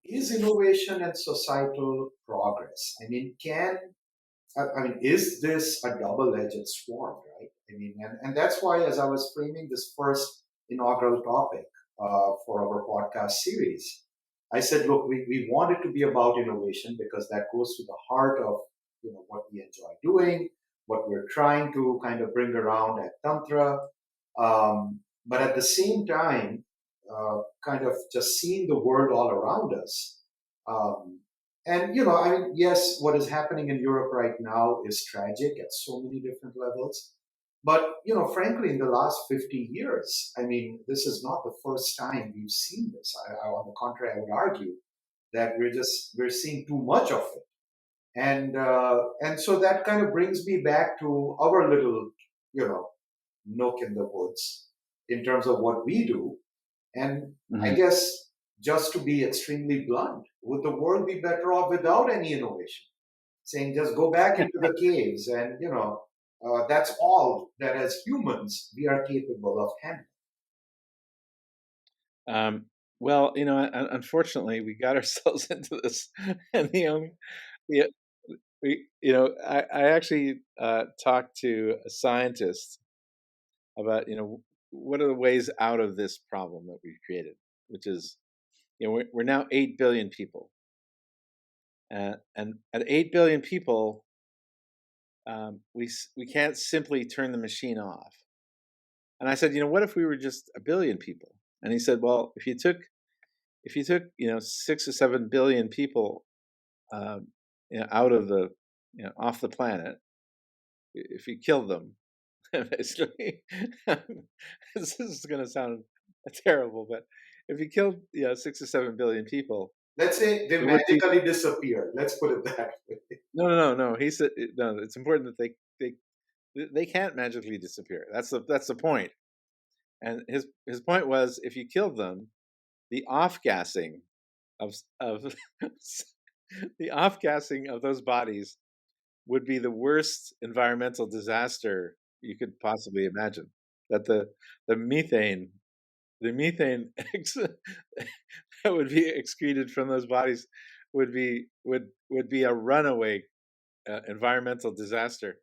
is innovation and societal progress? I mean, is this a double-edged sword, right? I mean, and that's why, as I was framing this first inaugural topic for our podcast series, I said, look, we want it to be about innovation because that goes to the heart of what we enjoy doing, what we're trying to kind of bring around at Tantra. But at the same time, kind of just seeing the world all around us. Um, and, I mean, yes, what is happening in Europe right now is tragic at so many different levels. But, frankly, in the last 50 years, I mean, this is not the first time we've seen this. On the contrary, I would argue that we're seeing too much of it. And so that kind of brings me back to our little, you know, nook in the woods in terms of what we do. And I Hmm. guess, just to be extremely blunt, would the world be better off without any innovation? Saying just go back into the caves and, that's all that as humans we are capable of handling. Um, well, unfortunately, we got ourselves into this, and yeah, I actually talked to a scientist about, what are the ways out of this problem that we've created, which is, we're now 8 billion people, and at 8 billion people, we can't simply turn the machine off. And I said, what if we were just a billion people? And he said, well, if you took 6 or 7 billion people, out of the off the planet, if you killed them, basically, this is going to sound terrible, but if you killed 6 or 7 billion people, Let's say they it would be magically disappear. Let's put it that way. no. He said no. It's important that they can't magically disappear. That's the point. And his point was, if you killed them, the off gassing of the off gassing of those bodies would be the worst environmental disaster you could possibly imagine. That the methane the methane that would be excreted from those bodies would be a runaway environmental disaster.